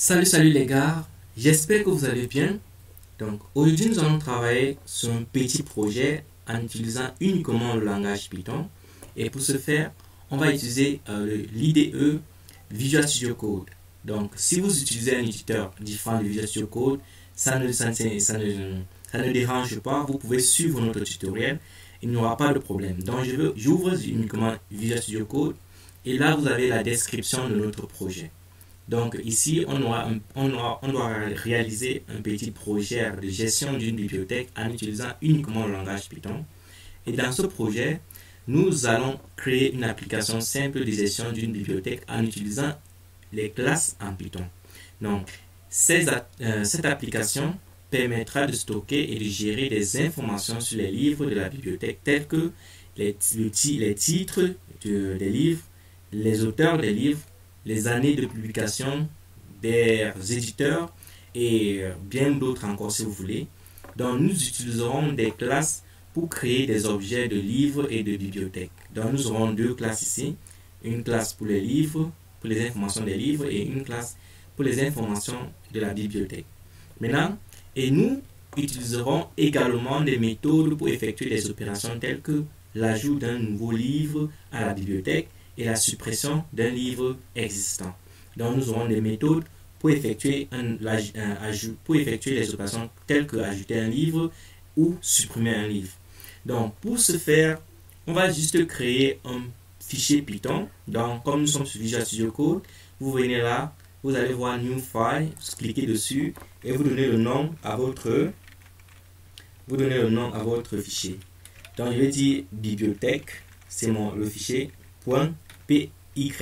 Salut les gars, j'espère que vous allez bien. Donc aujourd'hui nous allons travailler sur un petit projet en utilisant uniquement le langage Python. Et pour ce faire, on va utiliser l'IDE Visual Studio Code. Donc si vous utilisez un éditeur différent de Visual Studio Code, ça ne dérange pas, vous pouvez suivre notre tutoriel, il n'y aura pas de problème. Donc j'ouvre uniquement Visual Studio Code et là vous avez la description de notre projet. Donc ici, on doit réaliser un petit projet de gestion d'une bibliothèque en utilisant uniquement le langage Python. Et dans ce projet, nous allons créer une application simple de gestion d'une bibliothèque en utilisant les classes en Python. Donc, cette application permettra de stocker et de gérer des informations sur les livres de la bibliothèque tels que les titres des livres, les auteurs des livres, les années de publication des éditeurs et bien d'autres encore si vous voulez. Donc nous utiliserons des classes pour créer des objets de livres et de bibliothèques. Donc nous aurons deux classes ici, une classe pour les livres, pour les informations des livres et une classe pour les informations de la bibliothèque. Maintenant, et nous utiliserons également des méthodes pour effectuer des opérations telles que l'ajout d'un nouveau livre à la bibliothèque et la suppression d'un livre existant. Donc nous aurons des méthodes pour effectuer les opérations telles que ajouter un livre ou supprimer un livre. Donc pour ce faire, on va juste créer un fichier Python. Donc comme nous sommes sur Visual Studio Code, vous venez là, vous allez voir New File, cliquez dessus et vous donnez le nom à votre fichier. Donc je vais dire bibliothèque, c'est le fichier .py qui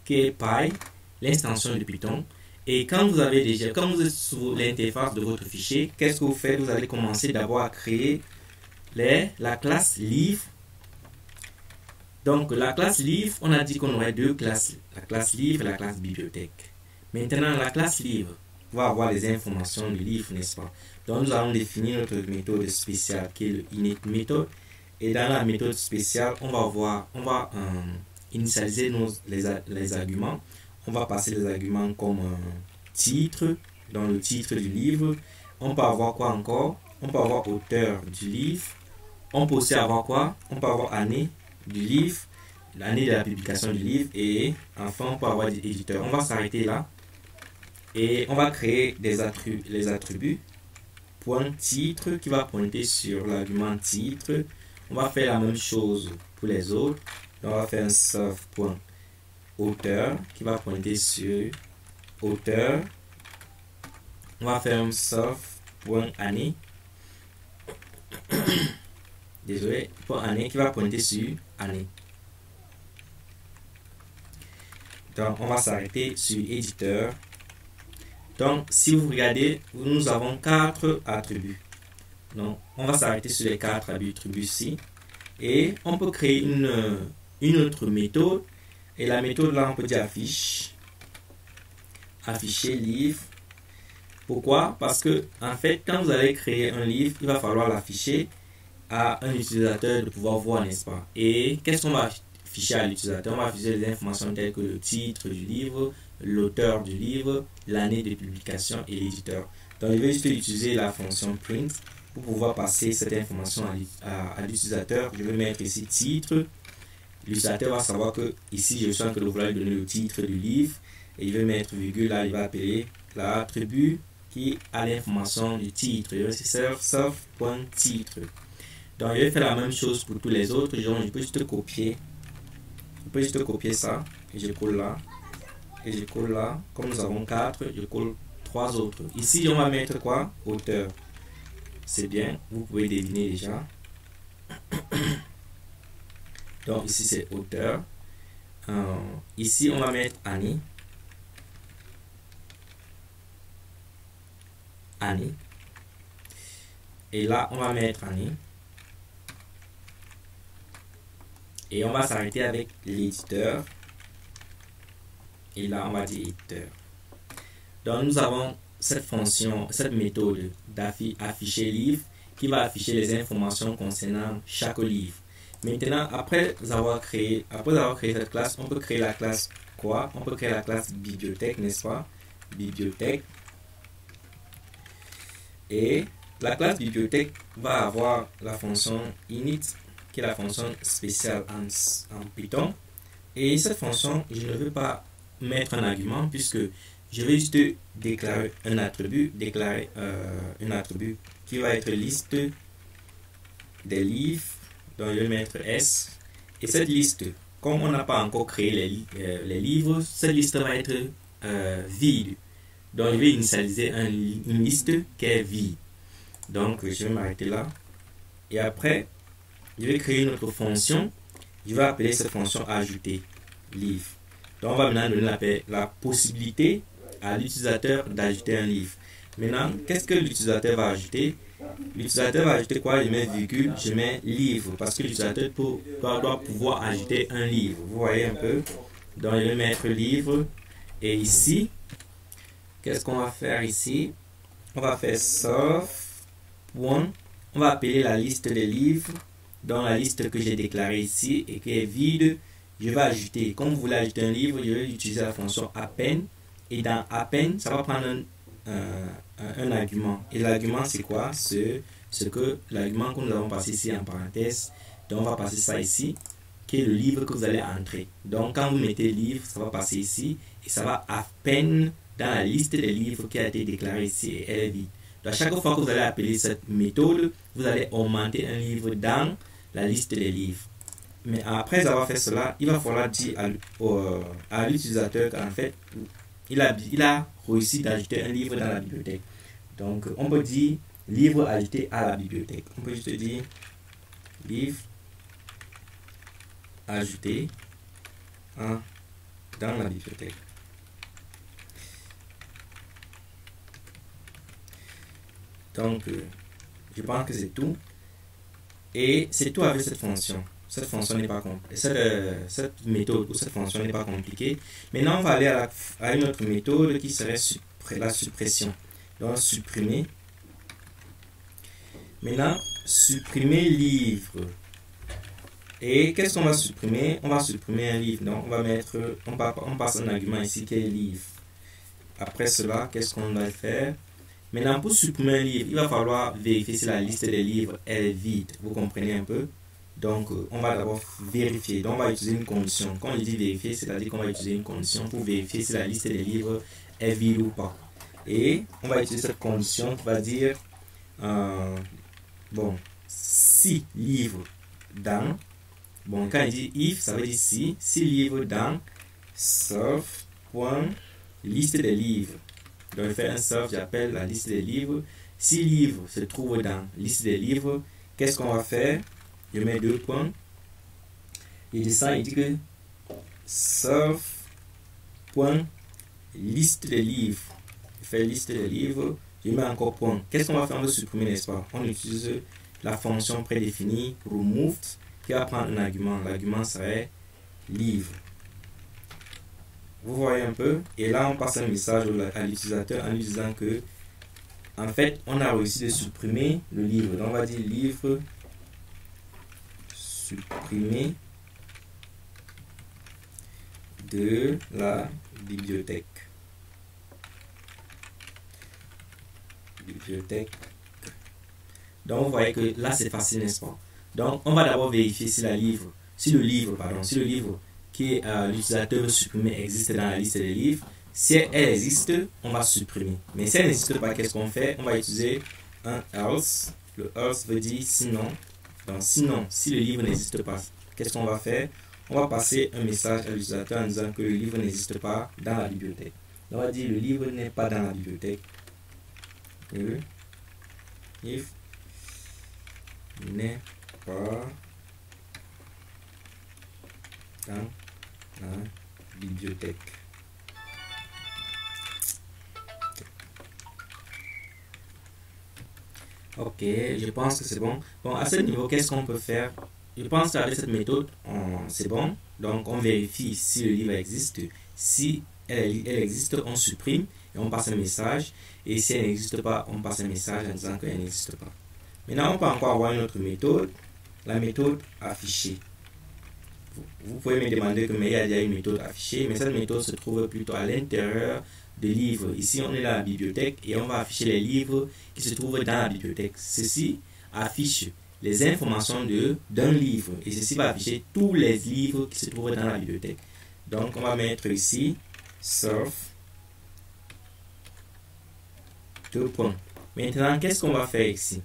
est py, l'extension de Python. Et quand vous êtes sur l'interface de votre fichier, qu'est-ce que vous faites? Vous allez commencer d'abord à créer la classe livre. Donc la classe livre, on a dit qu'on aurait deux classes, la classe livre et la classe bibliothèque. Maintenant la classe livre va avoir les informations du livre, n'est-ce pas? Donc nous allons définir notre méthode spéciale qui est le init method. Et dans la méthode spéciale, on va initialiser les arguments. On va passer les arguments comme titre, dans le titre du livre. On peut avoir quoi encore? On peut avoir auteur du livre. On peut aussi avoir quoi? On peut avoir année du livre, l'année de la publication du livre. Et enfin, on peut avoir des éditeurs. On va s'arrêter là. Et on va créer les attributs. Point titre qui va pointer sur l'argument titre. On va faire la même chose pour les autres. Donc on va faire un self.auteur qui va pointer sur auteur. On va faire un self.année. Désolé, pour année qui va pointer sur année. Donc on va s'arrêter sur éditeur. Donc si vous regardez, nous avons 4 attributs. Donc, on va s'arrêter sur les 4 attributs-ci. Et on peut créer une autre méthode. Et la méthode là, on peut dire afficher livre. Pourquoi? Parce que, en fait, quand vous allez créer un livre, il va falloir l'afficher à un utilisateur de pouvoir voir, n'est-ce pas? Et qu'est-ce qu'on va afficher à l'utilisateur? On va afficher des informations telles que le titre du livre, l'auteur du livre, l'année de publication et l'éditeur. Donc, je vais juste utiliser la fonction print pour pouvoir passer cette information à l'utilisateur. Je vais mettre ici titre. L'utilisateur va savoir que ici je suis en train de vouloir lui donner le titre du livre et il va mettre virgule là, il va appeler l'attribut qui a l'information du titre. C'est self.titre. Donc je vais faire la même chose pour tous les autres. Genre, je peux juste copier. Ça et je colle là. Et je colle là. Comme nous avons 4, je colle 3 autres. Ici on va mettre quoi? Auteur. C'est bien, vous pouvez deviner déjà. Donc ici c'est auteur. Ici on va mettre année. Et là on va mettre année. Et on va s'arrêter avec l'éditeur. Et là on va dire éditeur. Donc nous avons cette fonction, cette méthode d'afficher livre qui va afficher les informations concernant chaque livre. Maintenant, après avoir créé cette classe, on peut créer la classe quoi? On peut créer la classe bibliothèque, n'est-ce pas? bibliothèque. Et la classe bibliothèque va avoir la fonction init, qui est la fonction spéciale en Python. Et cette fonction, je ne veux pas mettre un argument puisque je vais juste déclarer un attribut, qui va être liste des livres, donc je vais mettre S. Et cette liste, comme on n'a pas encore créé les livres, cette liste va être vide. Donc je vais initialiser une liste qui est vide. Donc je vais m'arrêter là. Et après, je vais créer une autre fonction. Je vais appeler cette fonction ajouter livre. Donc on va maintenant donner la possibilité à l'utilisateur d'ajouter un livre. Maintenant, qu'est-ce que l'utilisateur va ajouter? L'utilisateur va ajouter quoi? Je mets virgule, je mets livre, parce que l'utilisateur doit pouvoir ajouter un livre. Vous voyez un peu? Donc je vais mettre livre. Et ici, qu'est-ce qu'on va faire ici? On va faire sauf point. On va appeler la liste des livres dans la liste que j'ai déclarée ici et qui est vide. Je vais ajouter, comme vous voulez ajouter un livre, je vais utiliser la fonction append. Et dans append, ça va prendre un argument. Et l'argument, c'est quoi? C'est que l'argument que nous avons passé ici en parenthèse. Donc, on va passer ça ici, qui est le livre que vous allez entrer. Donc, quand vous mettez livre, ça va passer ici. Et ça va append dans la liste des livres qui a été déclarée ici. Et elle est vide. Donc, chaque fois que vous allez appeler cette méthode, vous allez augmenter un livre dans la liste des livres. Mais après avoir fait cela, il va falloir dire à l'utilisateur qu'en fait, il a réussi d'ajouter un livre dans la bibliothèque. Donc, on peut dire livre ajouté à la bibliothèque. On peut juste dire livre ajouté dans la bibliothèque. Donc, je pense que c'est tout. Et c'est tout avec cette fonction. Cette fonction n'est pas compliquée. Cette méthode ou cette fonction n'est pas compliquée. Maintenant, on va aller à une autre méthode qui serait la suppression. Donc, supprimer. Maintenant, supprimer livre. Et qu'est-ce qu'on va supprimer? On va supprimer un livre. Donc, on passe un argument ici qui est livre. Après cela, qu'est-ce qu'on va faire? Maintenant, pour supprimer un livre, il va falloir vérifier si la liste des livres est vide. Vous comprenez un peu? Donc, on va d'abord vérifier. Donc, on va utiliser une condition. Quand je dis vérifier, c'est-à-dire qu'on va utiliser une condition pour vérifier si la liste des livres est vide ou pas. Et on va utiliser cette condition qui va dire, si livre dans, quand il dit if, ça veut dire si livre dans, sauf, point, liste des livres. Donc, je fais un sauf, j'appelle la liste des livres. Si livre se trouve dans liste des livres, qu'est-ce qu'on va faire? Je mets 2 points. Il descend, il dit que sauf point liste des livres. Je fais liste des livres, je mets encore point. Qu'est-ce qu'on va faire? On va supprimer, n'est-ce pas? On utilise la fonction prédéfinie remove qui va prendre un argument. L'argument serait livre. Vous voyez un peu? Et là, on passe un message à l'utilisateur en lui disant que, en fait, on a réussi de supprimer le livre. Donc, on va dire livre supprimer de la bibliothèque. Donc, vous voyez que là, c'est facile, n'est-ce pas? Donc, on va d'abord vérifier si le livre que l'utilisateur veut supprimer existe dans la liste des livres. Si elle existe, on va supprimer. Mais si elle n'existe pas, qu'est-ce qu'on fait? On va utiliser un else. Le else veut dire sinon. Donc, sinon, si le livre n'existe pas, qu'est-ce qu'on va faire? On va passer un message à l'utilisateur en disant que le livre n'existe pas dans la bibliothèque. On va dire le livre n'est pas dans la bibliothèque. Le livre n'est pas dans la bibliothèque. Ok, je pense que c'est bon. Bon, à ce niveau, qu'est-ce qu'on peut faire? Je pense qu'avec cette méthode, c'est bon. Donc, on vérifie si le livre existe. Si elle existe, on supprime et on passe un message. Et si elle n'existe pas, on passe un message en disant qu'elle n'existe pas. Maintenant, on peut encore avoir une autre méthode, la méthode afficher. Vous pouvez me demander que mais il y a déjà une méthode affichée, mais cette méthode se trouve plutôt à l'intérieur de livres. Ici, on est dans la bibliothèque et on va afficher les livres qui se trouvent dans la bibliothèque. Ceci affiche les informations d'un livre et ceci va afficher tous les livres qui se trouvent dans la bibliothèque. Donc, on va mettre ici surf 2 points. Maintenant, qu'est-ce qu'on va faire ici?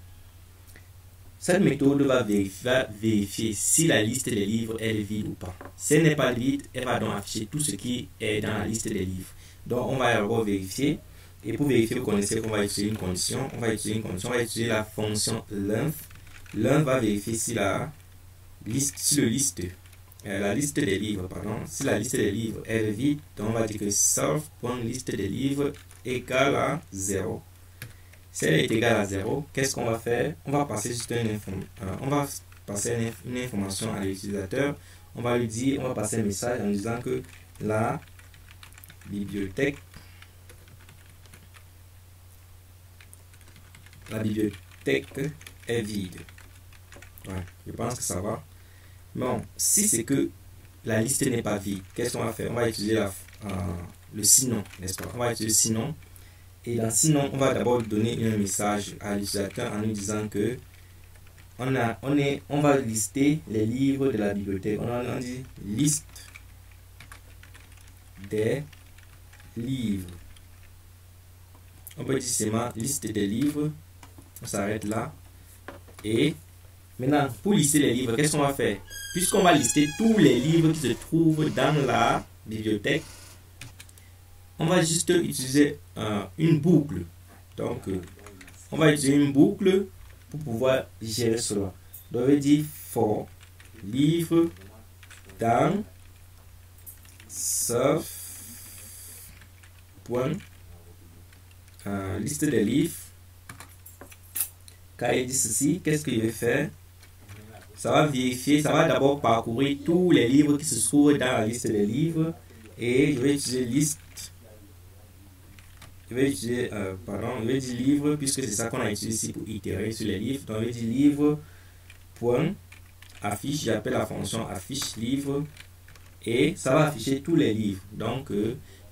Cette méthode va vérifier si la liste des livres est vide ou pas. Si elle n'est pas vide, elle va donc afficher tout ce qui est dans la liste des livres. Donc, on va d'abord vérifier. Et pour vérifier, vous connaissez qu'on va utiliser une condition. On va utiliser la fonction length. Length va vérifier si la liste des livres, si la liste des livres est vide. Donc, on va dire que self.liste des livres égale à 0. Si elle est égale à 0, qu'est-ce qu'on va faire? On va passer juste une information à l'utilisateur. On va passer un message en disant que la bibliothèque est vide. Ouais, je pense que ça va. Bon, si c'est que la liste n'est pas vide, qu'est-ce qu'on va faire? On va utiliser le sinon, n'est-ce pas? On va utiliser sinon. Et dans sinon, on va d'abord donner un message à l'utilisateur en lui disant que on va lister les livres de la bibliothèque. On dit liste des livres. On peut dire seulement liste des livres. On s'arrête là. Et maintenant, pour lister les livres, qu'est-ce qu'on va faire? Puisqu'on va lister tous les livres qui se trouvent dans la bibliothèque, on va juste utiliser une boucle. Donc, on va utiliser une boucle pour pouvoir gérer cela. Donc, on va dire for livre dans surf point liste des livres. Quand il dit ceci, qu'est-ce qu'il va faire? Ça va vérifier, ça va d'abord parcourir tous les livres qui se trouvent dans la liste des livres. Et je vais utiliser liste. Je vais utiliser livre, puisque c'est ça qu'on a utilisé ici pour itérer sur les livres. Donc, je vais dire livre point affiche. J'appelle la fonction affiche livre et ça va afficher tous les livres. Donc,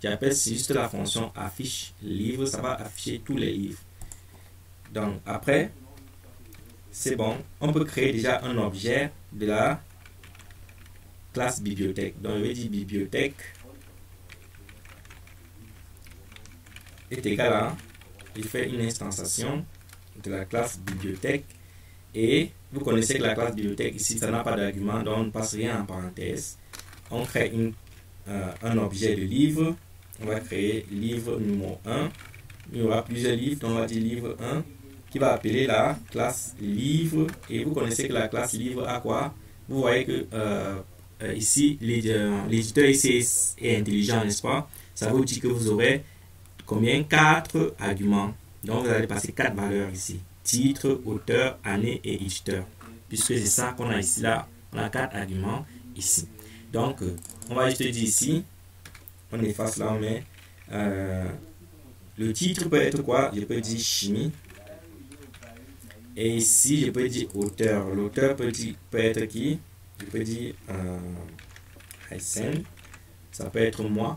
j'appelle juste la fonction affiche livre, ça va afficher tous les livres. Donc, après, c'est bon. On peut créer déjà un objet de la classe bibliothèque. Donc, je vais dire bibliothèque est égal à, il fait une instanciation de la classe bibliothèque et vous connaissez que la classe bibliothèque ici ça n'a pas d'argument, donc on ne passe rien en parenthèse. On crée un objet de livre, on va créer livre numéro 1, il y aura plusieurs livres, donc on va dire livre 1 qui va appeler la classe livre et vous connaissez que la classe livre a quoi? Vous voyez que ici l'éditeur ici est intelligent, n'est-ce pas? Ça vous dit que vous aurez combien? 4 arguments. Donc, vous allez passer 4 valeurs ici. Titre, auteur, année et éditeur. Puisque c'est ça qu'on a ici, là. On a 4 arguments ici. Donc, on va juste dire ici. On efface là, on met. Le titre peut être quoi? Je peux dire chimie. Et ici, je peux dire auteur. L'auteur peut être qui? Je peux dire Hyacinthe. Ça peut être moi.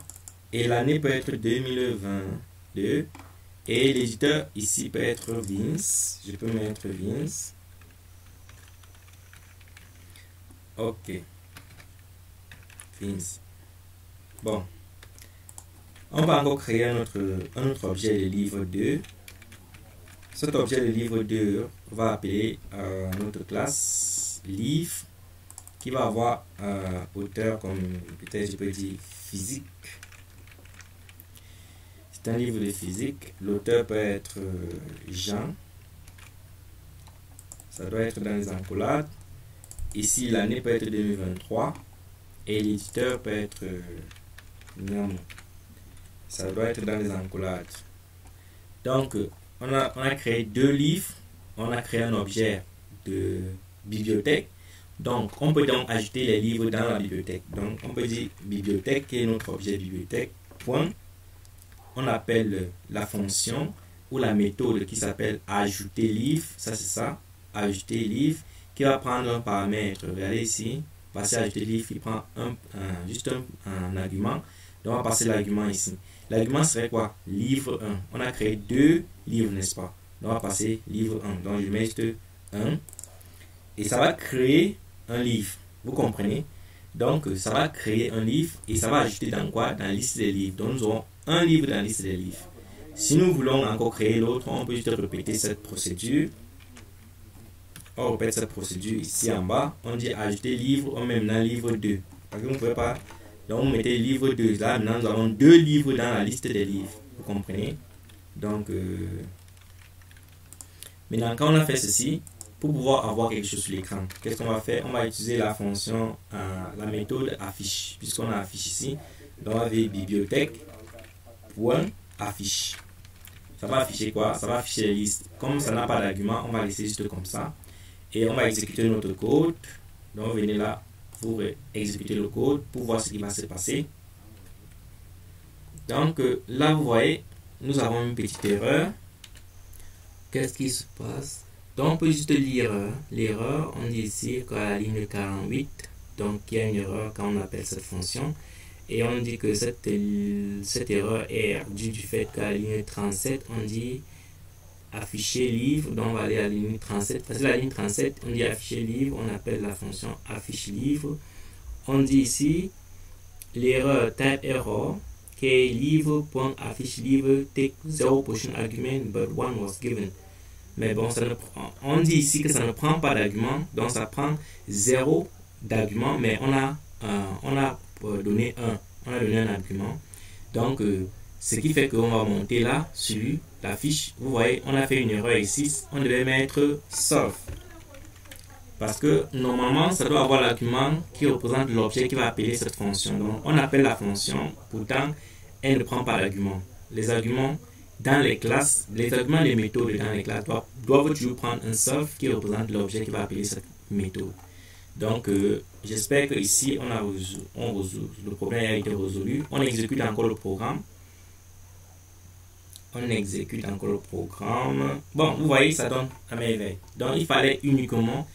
Et l'année peut être 2022. Et l'éditeur ici peut être Vince. Je peux mettre Vince. Ok. Vince. Bon. On va encore créer un autre objet de livre 2. Cet objet de livre 2 va appeler notre classe livre qui va avoir auteur comme peut-être je peux dire physique. C'est un livre de physique. L'auteur peut être Jean. Ça doit être dans les encolades. Ici, l'année peut être 2023. Et l'éditeur peut être Niam. Ça doit être dans les encolades. Donc, on a créé 2 livres. On a créé un objet de bibliothèque. Donc, on peut donc ajouter les livres dans la bibliothèque. Donc, on peut dire bibliothèque qui est notre objet bibliothèque. Point. On appelle la fonction ou la méthode qui s'appelle ajouter livre. Ça, c'est ça. Ajouter livre qui va prendre un paramètre. Regardez ici. Passer à ajouter livre, il prend juste un argument. Donc on va passer l'argument ici. L'argument serait quoi? Livre 1. On a créé 2 livres, n'est-ce pas? Donc on va passer livre 1. Donc je mets juste 1. Et ça va créer un livre. Vous comprenez? Donc ça va créer un livre et ça va ajouter dans quoi? Dans la liste des livres. Donc nous aurons un livre dans la liste des livres. Si nous voulons encore créer l'autre, on peut juste répéter cette procédure. On répète cette procédure ici en bas. On dit ajouter livre, on met maintenant livre 2. Parce que vous ne pouvez pas. Donc vous mettez livre 2. Là maintenant nous avons 2 livres dans la liste des livres. Vous comprenez? Donc maintenant quand on a fait ceci, pour pouvoir avoir quelque chose sur l'écran, qu'est-ce qu'on va faire? On va utiliser la fonction, la méthode affiche. Puisqu'on a affiche ici. Donc on va faire bibliothèque.affiche. Ça va afficher quoi? Ça va afficher les listes. Comme ça n'a pas d'argument, on va laisser juste comme ça. Et on va exécuter notre code. Donc venez là pour exécuter le code pour voir ce qui va se passer. Donc là vous voyez, nous avons une petite erreur. Qu'est-ce qui se passe? Donc on peut juste lire l'erreur. On dit ici qu'à la ligne 48, donc il y a une erreur quand on appelle cette fonction. Et on dit que cette erreur est due du fait qu'à la ligne 37, on dit afficher livre. Donc on va aller à la ligne 37. Parce que la ligne 37, on dit afficher livre, on appelle la fonction affiche livre. On dit ici l'erreur type error qui est livre.affiche livre take 0 position argument but 1 was given. Mais bon, ça ne prend, on dit ici que ça ne prend pas d'argument, donc ça prend 0 d'argument, mais on a donné 1. On a donné un argument. Donc, ce qui fait qu'on va monter là, sur la fiche. Vous voyez, on a fait une erreur ici. On devait mettre solve. Parce que normalement, ça doit avoir l'argument qui représente l'objet qui va appeler cette fonction. Donc, on appelle la fonction, pourtant, elle ne prend pas d'argument. Les arguments dans les classes, les arguments des méthodes dans les classes doivent toujours prendre un solve qui représente l'objet qui va appeler cette méthode. Donc, j'espère que ici on résout, le problème a été résolu. On exécute encore le programme. Bon, vous voyez, ça donne à merveille. Donc, il fallait uniquement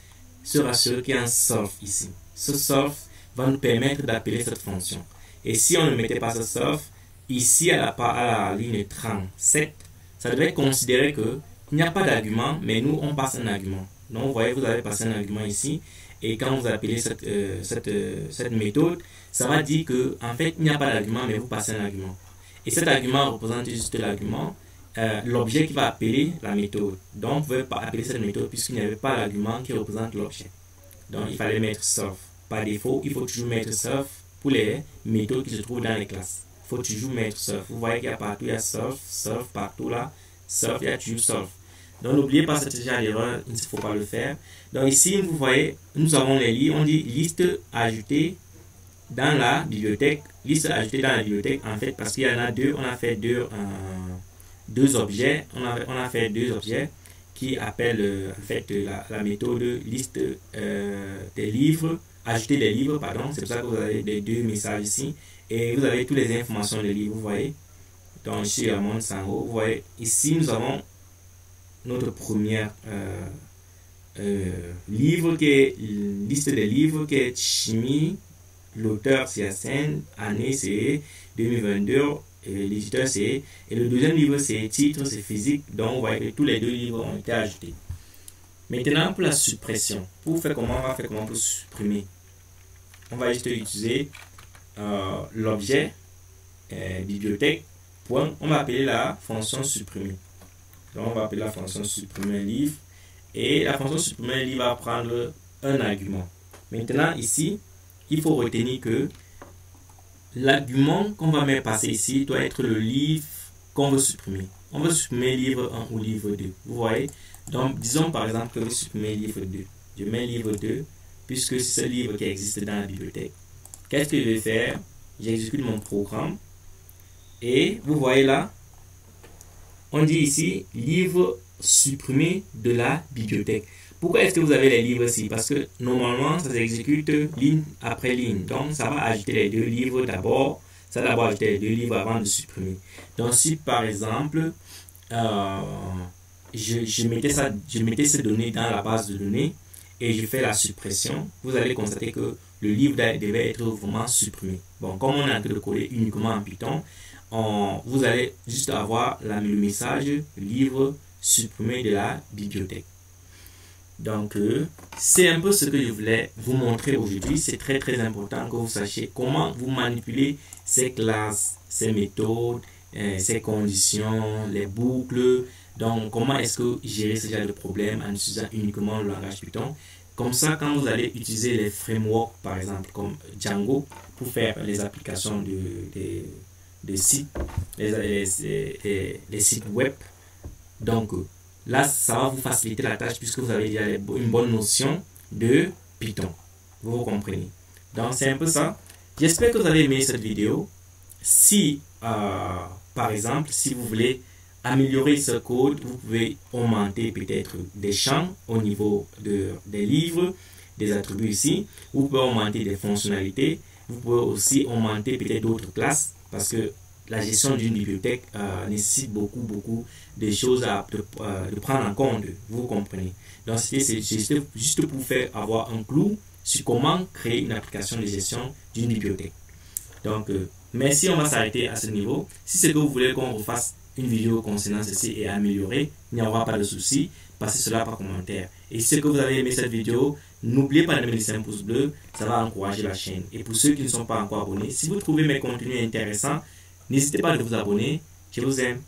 se rassurer qu'il y a un solve ici. Ce solve va nous permettre d'appeler cette fonction. Et si on ne mettait pas ce solve, ici à la ligne 37, ça devait considérer qu'il n'y a pas d'argument, mais nous on passe un argument. Donc, vous voyez, vous avez passé un argument ici. Et quand vous appelez cette méthode, ça va dire que en fait, il n'y a pas d'argument, mais vous passez un argument. Et cet argument représente juste l'argument, l'objet qui va appeler la méthode. Donc, vous ne pouvez pas appeler cette méthode puisqu'il n'y avait pas d'argument qui représente l'objet. Donc, il fallait mettre solve. Par défaut, il faut toujours mettre solve pour les méthodes qui se trouvent dans les classes. Il faut toujours mettre solve. Vous voyez qu'il y a partout, il y a solve, solve partout là, solve, il y a toujours solve. Donc n'oubliez pas cette genre d'erreur, il ne faut pas le faire. Donc ici, vous voyez, nous avons les lignes, on dit liste ajoutée dans la bibliothèque. Liste ajoutée dans la bibliothèque, en fait, parce qu'il y en a deux, on a fait deux objets. On a fait 2 objets qui appellent en fait la méthode liste des livres, ajouter des livres, pardon. C'est pour ça que vous avez les 2 messages ici. Et vous avez toutes les informations des livres, vous voyez. Donc ici, la montre en haut, vous voyez. Ici, nous avons notre première livre qui est liste des livres qui est chimie, l'auteur c'est Yassine, année c'est 2022, l'éditeur c'est, et le deuxième livre c'est titre, c'est physique. Donc vous voyez que tous les 2 livres ont été ajoutés. Maintenant pour la suppression, pour faire comment, on va faire comment pour supprimer. On va juste utiliser l'objet bibliothèque point, on va appeler la fonction supprimer. Donc, on va appeler la fonction supprimer un livre. Et la fonction supprimer un livre va prendre un argument. Maintenant, ici, il faut retenir que l'argument qu'on va mettre passer ici doit être le livre qu'on veut supprimer. On veut supprimer livre 1 ou livre 2. Vous voyez? Donc, disons par exemple que vous supprimez livre 2. Je mets livre 2 puisque c'est ce livre qui existe dans la bibliothèque. Qu'est-ce que je vais faire? J'exécute mon programme. Et vous voyez là, on dit ici livre supprimé de la bibliothèque. Pourquoi est-ce que vous avez les livres ici? Parce que normalement ça s'exécute ligne après ligne. Donc ça va ajouter les 2 livres d'abord. Ça va d'abord ajouter les 2 livres avant de supprimer. Donc si par exemple je mettais ces données dans la base de données et je fais la suppression, vous allez constater que le livre devait être vraiment supprimé. Bon, comme on est en train de coder uniquement en Python, vous allez juste avoir le message livre supprimé de la bibliothèque. Donc, c'est un peu ce que je voulais vous montrer aujourd'hui. C'est très très important que vous sachiez comment vous manipulez ces classes, ces méthodes, ces conditions, les boucles. Donc, comment est-ce que gérer ce genre de problème en utilisant uniquement le langage Python. Comme ça, quand vous allez utiliser les frameworks, par exemple, comme Django, pour faire les applications des sites, les sites web. Donc, là, ça va vous faciliter la tâche puisque vous avez déjà une bonne notion de Python. Vous comprenez. Donc, c'est un peu ça. J'espère que vous avez aimé cette vidéo. Si, par exemple, si vous voulez améliorer ce code, vous pouvez augmenter peut-être des champs au niveau des livres, des attributs ici. Vous pouvez augmenter des fonctionnalités. Vous pouvez aussi augmenter peut-être d'autres classes parce que la gestion d'une bibliothèque nécessite beaucoup de choses de prendre en compte. Vous comprenez. Donc, c'est juste pour faire avoir un clou sur comment créer une application de gestion d'une bibliothèque. Donc, merci, on va s'arrêter à ce niveau. Si c'est que vous voulez qu'on refasse une vidéo concernant ceci et améliorer, il n'y aura pas de souci. Passez cela par commentaire. Et si c'est que vous avez aimé cette vidéo, n'oubliez pas de me laisser un pouce bleu, ça va encourager la chaîne. Et pour ceux qui ne sont pas encore abonnés, si vous trouvez mes contenus intéressants, n'hésitez pas à vous abonner. Je vous aime.